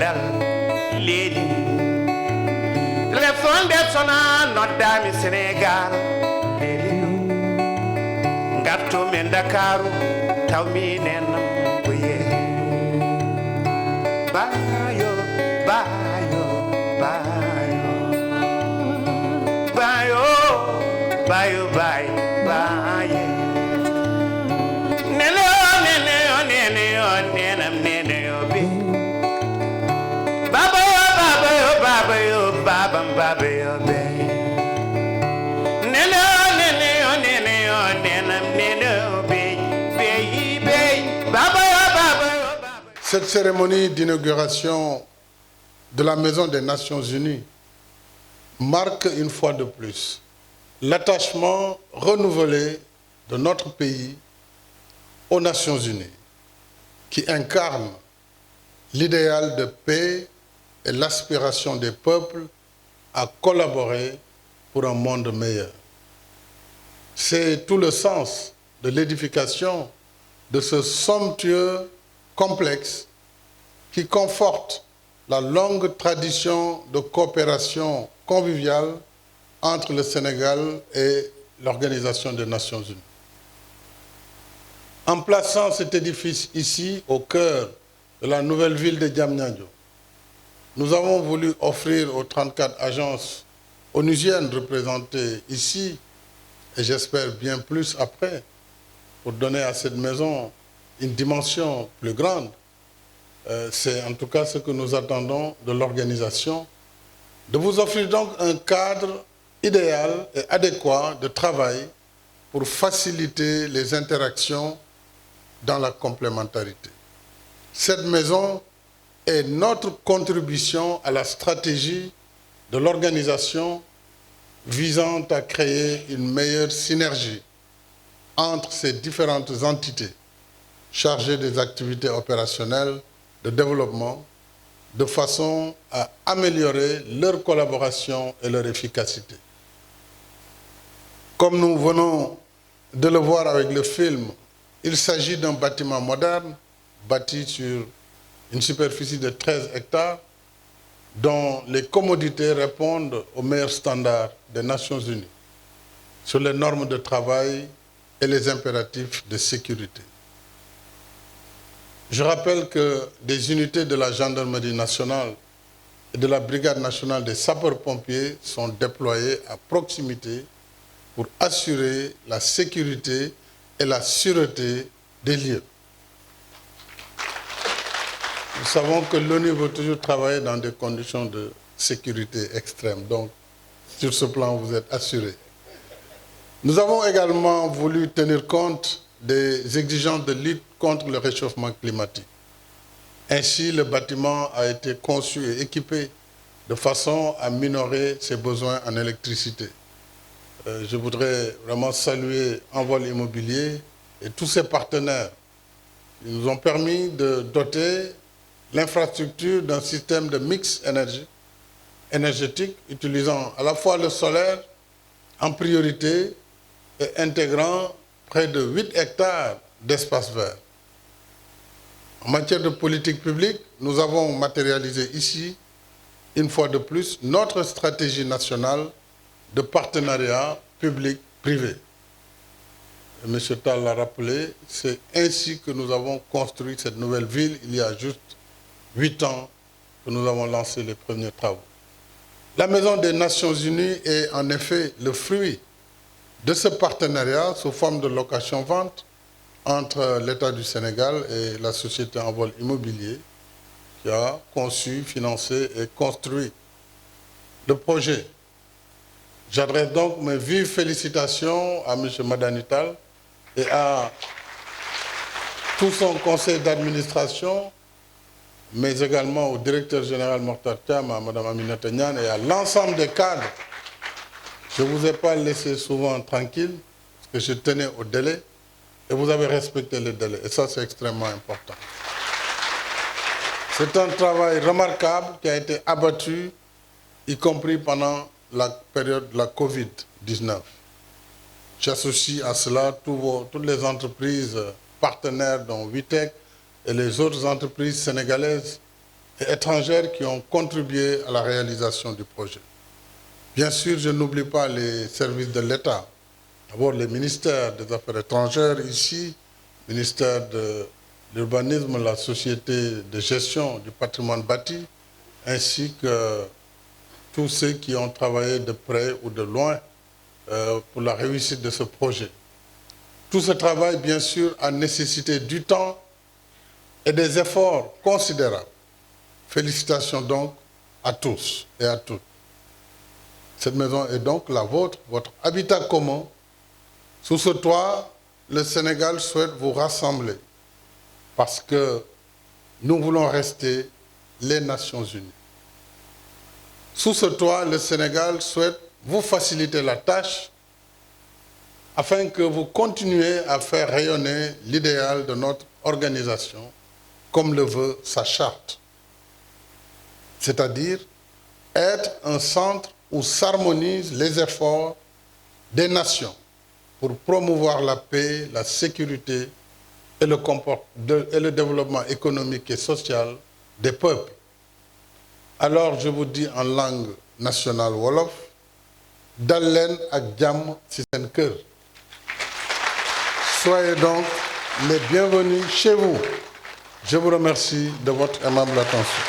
andal leydi téléphone de sona noddami Sénégal leydi ngartu men Dakaru tawmi nenam boye bayo bayo bayo bayo bayo bayo bayo nene nene nene nenam nene obi baba baba baba baba baba obi nene nene nene nenam nene obi baba baba. Cette cérémonie d'inauguration de la Maison des Nations Unies marque une fois de plus l'attachement renouvelé de notre pays aux Nations Unies, qui incarne l'idéal de paix et l'aspiration des peuples à collaborer pour un monde meilleur. C'est tout le sens de l'édification de ce somptueux complexe qui conforte la longue tradition de coopération conviviale entre le Sénégal et l'Organisation des Nations Unies. En plaçant cet édifice ici, au cœur de la nouvelle ville de Diamniadio, nous avons voulu offrir aux 34 agences onusiennes représentées ici, et j'espère bien plus après, pour donner à cette maison une dimension plus grande. C'est en tout cas ce que nous attendons de l'organisation, de vous offrir donc un cadre idéal et adéquat de travail pour faciliter les interactions dans la complémentarité. Cette maison est notre contribution à la stratégie de l'organisation visant à créer une meilleure synergie entre ces différentes entités chargées des activités opérationnelles de développement de façon à améliorer leur collaboration et leur efficacité. Comme nous venons de le voir avec le film, il s'agit d'un bâtiment moderne bâti sur une superficie de 13 hectares dont les commodités répondent aux meilleurs standards des Nations Unies sur les normes de travail et les impératifs de sécurité. Je rappelle que des unités de la gendarmerie nationale et de la brigade nationale des sapeurs-pompiers sont déployées à proximité pour assurer la sécurité et la sûreté des lieux. Nous savons que l'ONU veut toujours travailler dans des conditions de sécurité extrêmes. Donc, sur ce plan, vous êtes assurés. Nous avons également voulu tenir compte des exigences de lutte contre le réchauffement climatique. Ainsi, le bâtiment a été conçu et équipé de façon à minorer ses besoins en électricité. Je voudrais vraiment saluer Envol Immobilier et tous ses partenaires. Ils nous ont permis de doter l'infrastructure d'un système de mix énergétique utilisant à la fois le solaire en priorité et intégrant près de 8 hectares d'espace vert. En matière de politique publique, nous avons matérialisé ici, une fois de plus, notre stratégie nationale de partenariat public-privé. M. Tal l'a rappelé, c'est ainsi que nous avons construit cette nouvelle ville il y a juste 8 ans que nous avons lancé les premiers travaux. La Maison des Nations Unies est en effet le fruit de ce partenariat sous forme de location-vente entre l'État du Sénégal et la société Envol Immobilier qui a conçu, financé et construit le projet. J'adresse donc mes vives félicitations à M. Madanital et à tout son conseil d'administration, mais également au directeur général Mokhtar Thiam, à Mme Aminata Niane et à l'ensemble des cadres. Je ne vous ai pas laissé souvent tranquille, parce que je tenais au délai, et vous avez respecté le délai, et ça c'est extrêmement important. C'est un travail remarquable qui a été abattu, y compris pendant la période de la Covid-19. J'associe à cela toutes les entreprises partenaires dont Vitec et les autres entreprises sénégalaises et étrangères qui ont contribué à la réalisation du projet. Bien sûr, je n'oublie pas les services de l'État. D'abord, les ministères des Affaires étrangères ici, ministère de l'Urbanisme, la Société de gestion du patrimoine bâti, ainsi que tous ceux qui ont travaillé de près ou de loin pour la réussite de ce projet. Tout ce travail, bien sûr, a nécessité du temps et des efforts considérables. Félicitations donc à tous et à toutes. Cette maison est donc la vôtre, votre habitat commun. Sous ce toit, le Sénégal souhaite vous rassembler parce que nous voulons rester les Nations Unies. Sous ce toit, le Sénégal souhaite vous faciliter la tâche afin que vous continuiez à faire rayonner l'idéal de notre organisation comme le veut sa charte. C'est-à-dire être un centre où s'harmonisent les efforts des nations pour promouvoir la paix, la sécurité et le développement économique et social des peuples. Alors je vous dis en langue nationale wolof, dal leen ak jàmm ci seen kër. Soyez donc les bienvenus chez vous. Je vous remercie de votre aimable attention.